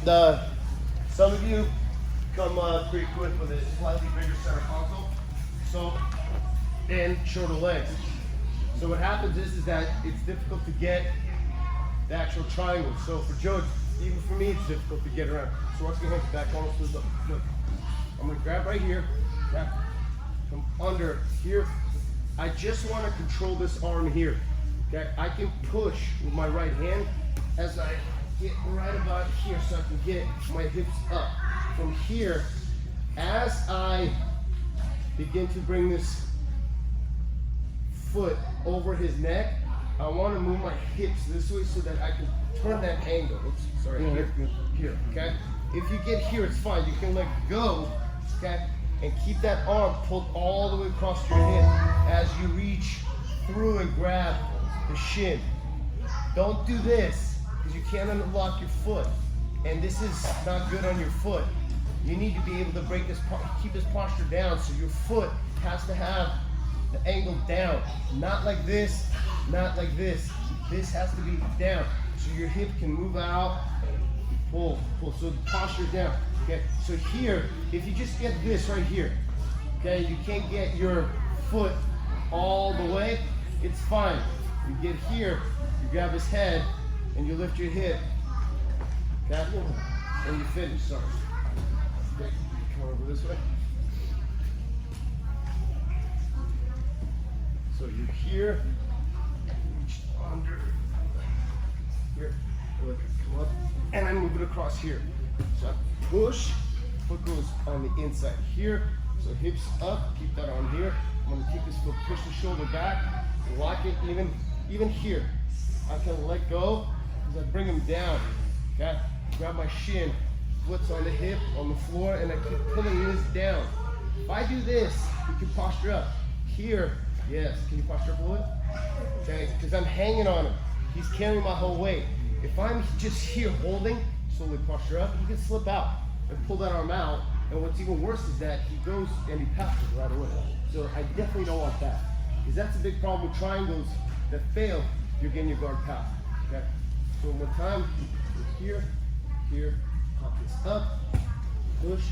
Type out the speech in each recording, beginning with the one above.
Some of you come pretty quick with a slightly bigger center console, so and shorter legs. So what happens is that it's difficult to get the actual triangle. So for Joe, even for me, it's difficult to get around. So watch your hands back almost to the look. I'm gonna grab right here, grab from under here. I just want to control this arm here. Okay, I can push with my right hand as I get right about here, so I can get my hips up. From here, as I begin to bring this foot over his neck, I want to move my hips this way so that I can turn that angle. Oops, sorry, here, okay? If you get here, it's fine. You can let go, okay? And keep that arm pulled all the way across your hip as you reach through and grab the shin. Don't do this, because you can't unlock your foot. And this is not good on your foot. You need to be able to break this, keep this posture down, so your foot has to have the angle down. Not like this, not like this. This has to be down, so your hip can move out, pull, pull. So the posture down, okay? So here, if you just get this right here, okay, you can't get your foot all the way, it's fine. You get here, you grab his head, and you lift your hip, okay? And you finish, sorry. Okay, come over this way. So you're here, reach under, here, come up, and I move it across here. So I push, foot goes on the inside here, so hips up, keep that on here. I'm gonna take this foot, push the shoulder back, lock it even here. I can let go as I bring him down, okay? Grab my shin, foot's on the hip, on the floor, and I keep pulling this down. If I do this, you can posture up. Here, yes, can you posture up a little? Okay, because I'm hanging on him. He's carrying my whole weight. If I'm just here holding, slowly posture up, he can slip out and pull that arm out. And what's even worse is that he goes and he passes right away. So I definitely don't want that, because that's a big problem with triangles that fail. You're getting your guard passed. Okay. So one more time, here, here, pop this up, push,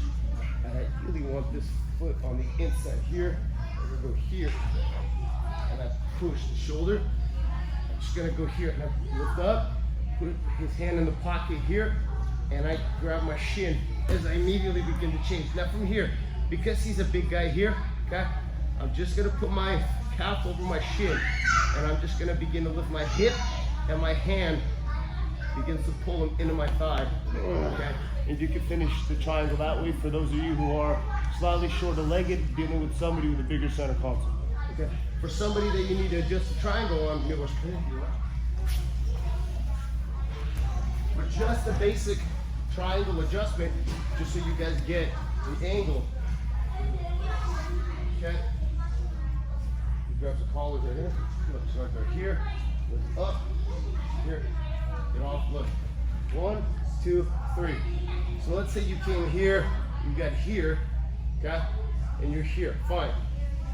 and I really want this foot on the inside here. I'm gonna go here, and I push the shoulder. I'm just gonna go here, and I lift up, put his hand in the pocket here, and I grab my shin as I immediately begin to change. Now from here, because he's a big guy here, okay, I'm just gonna put my calf over my shin, and I'm just gonna begin to lift my hip, and my hand begins to pull him into my thigh, okay? And you can finish the triangle that way for those of you who are slightly shorter legged, dealing with somebody with a bigger center console, okay? For somebody that you need to adjust the triangle on, for just a basic triangle adjustment, just so you guys get the angle, okay? You grab the collars right here, look, start right here, look up, here, get off, look, 1, 2, 3. So let's say you came here, you got here, okay, and you're here, fine.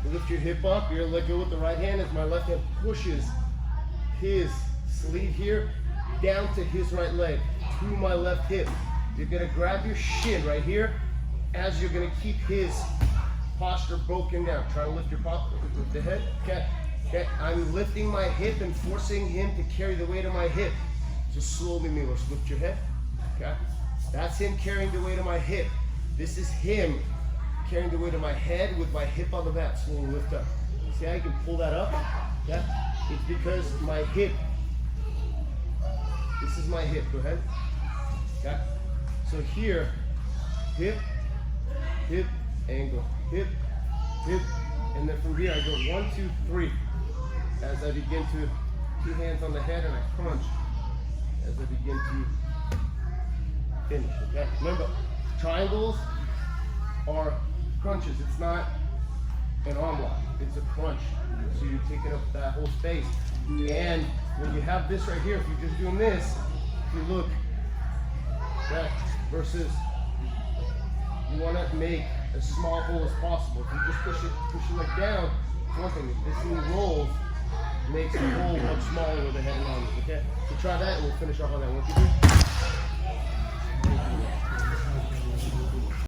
You lift your hip up, you're gonna let go with the right hand as my left hand pushes his sleeve here down to his right leg, to my left hip. You're gonna grab your shin right here as you're gonna keep his posture broken down. Try to lift your posture with the head, okay? Okay, I'm lifting my hip and forcing him to carry the weight of my hip. Just slowly, Milos, lift your head, okay? That's him carrying the weight of my hip. This is him carrying the weight of my head with my hip on the mat. Slowly lift up. See how you can pull that up? Yeah? It's because my hip, this is my hip, go ahead. Okay? So here, hip, hip, angle, hip, hip, and then from here I go 1, 2, 3. As I begin to, 2 hands on the head and I crunch as I begin to finish, okay? Remember, triangles are crunches. It's not an arm lock, it's a crunch. So you're taking up that whole space. And when you have this right here, if you're just doing this, if you look, okay, versus you want to make as small hole as possible. If you just push it like down, it's one thing. If this thing rolls, it makes the hole much smaller with the head and arms, okay? So try that and we'll finish off on that. 1, 2, 3.